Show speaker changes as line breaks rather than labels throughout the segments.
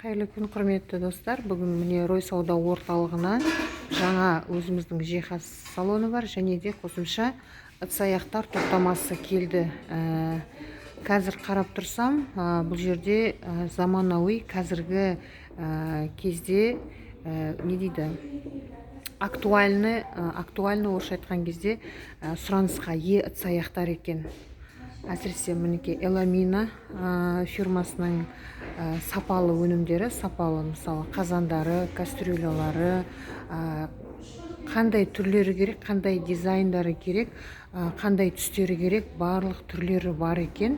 Қайырлы күн, құрметті достар. Бүгін міне Рой сауда орталығына жаңа өзіміздің жиһаз салоны бар, және де қосымша ыдыс-аяқтар топтамасы келді. Қазір қарап тұрсам, бұл жерде заманауи қазіргі кезде не дейді, актуальны орысша айтқан кезде сұранысқа ие ыдыс-аяқтар екен. Әсіресе мінекей Эламина фирмасының сапалы өнімдері, сапалы мысалы қазандары, кастрюлялары, қандай түрлері керек, қандай дизайндары керек, қандай түстері керек, барлық түрлері бар екен.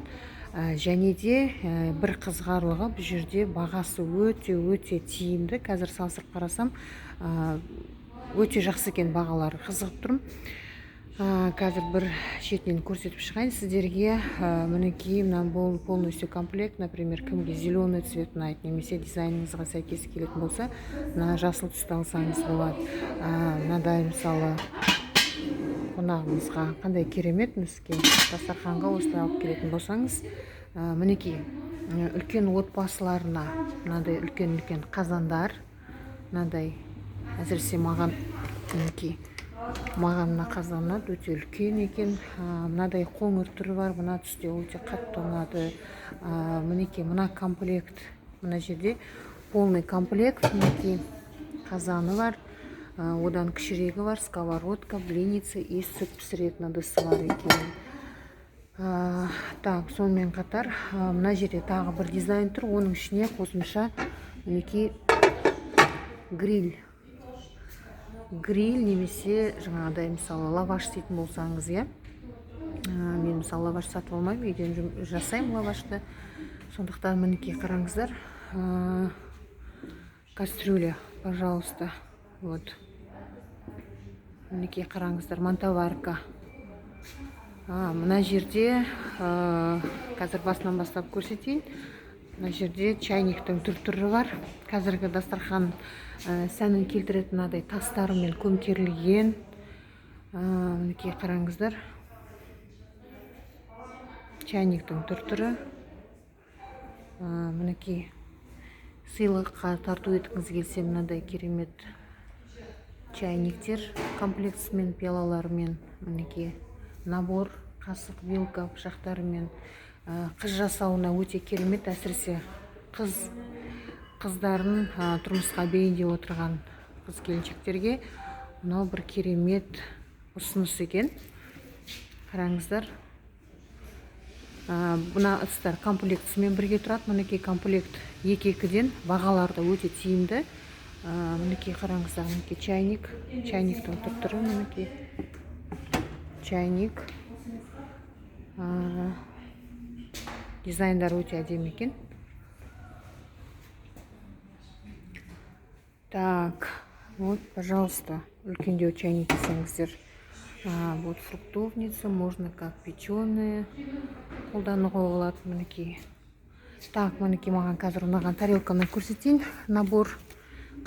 Және де бір қызғарлығы, бұл жерде бағасы өте тиімді. Қазір салыстырып қарасам, өте жақсы екен бағалары, қызығып тұрмын. Қазір бір шетінен көрсетіп шығайын сіздерге. Мінекей мына полностью комплект, например, кімге зеленый цвет ұнайды, немесе дизайныңызға сәйкес келетін болса, мына жасыл түсті алсаңыз болады. Мынадай мысалы қонағыңызға қандай керемет, мүскен дастарханға осылай алып келетін болсаңыз, мінекей үлкен отбасыларына мынадай үлкен қазандар, мынадай әсіресе маған мінекей мына қазаннан өте үлкен екен. Мынадай қоңыр түрі бар, мына түсте өте қатты ұнады. Мінекей мына комплект, мына жерде полный комплект, мінекей қазаны бар, одан кішірегі бар, сковородка, блиница и сүт пісіретін ыдысы бар екен. Так, сонымен қатар мына жерде тағы бір дизайн тұр, оның ішіне қосымша мінекей гриль немесе жаңағыдай мысалы лаваш істейтін болсаңыз, мен мысалы лаваш сатып алмаймын, үйден жасаймын лавашты. Сондықтан мінекей қараңыздар, кастрюля, пожалуйста, вот. Мінекей қараңыздар, монтоварка. Мына жерде қазір басынан бастап көрсетейін. Мына жерде чайниктің түр-түрі бар. Қазіргі дастархан сәнін келтіретін мынадай тастарымен көмкерілген. Мінекей қараңыздар, чайниктің түр-түрі. Мінекей сыйлыққа тарту еткіңіз келсе, мынадай керемет чайниктер комплектісімен, пиалаларымен, мінекей набор, қасық, вилка, пышақтарымен. Қыз жасауына өте керемет, әсіресе қыздарын тұрмысқа бейімдеп отырған қыз келіншектерге мынау бір керемет ұсыныс екен. Қараңыздар, мына ыдыстар комплектісімен бірге тұрады. Мінекей комплект 2-2-ден, бағалары да өте тиімді. Мінекей қараңыздар, мінекей чайниктің түр-түрі, мінекей чайник. Дизайндар өте әдемі екен. Так, вот, пожалуйста, үлкендеу чайник десеңіздер. Вот фруктовница, можно как печеные қолдануға болады. Мінекей. Так, мінекей маған қазір ұнаған тарелканы көрсетейін. Набор.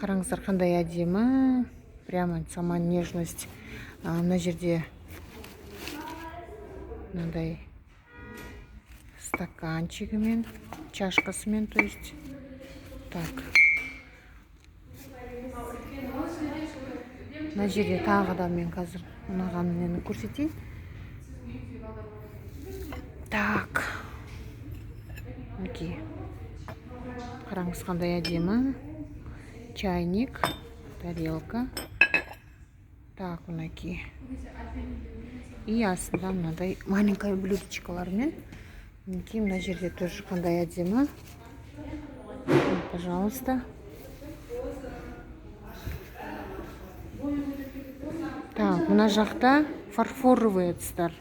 Қараңыздар, қандай әдемі. Прямо сама нежность. Мына жерде мынадай стаканчигімен, чашкасымен, то есть. Так. Мына жерде тағы да мен қазір ұнаған нені көрсетейін. Так. Мінекей. Қараңыз, қандай әдемі. Чайник, тарелка. Так, мінекей. И астында мынадай маленькая блюдечкалармен. Мінекей мына жерде тоже қандай әдемі. Пожалуйста. Так, мына жақта фарфоровый ыдыстар.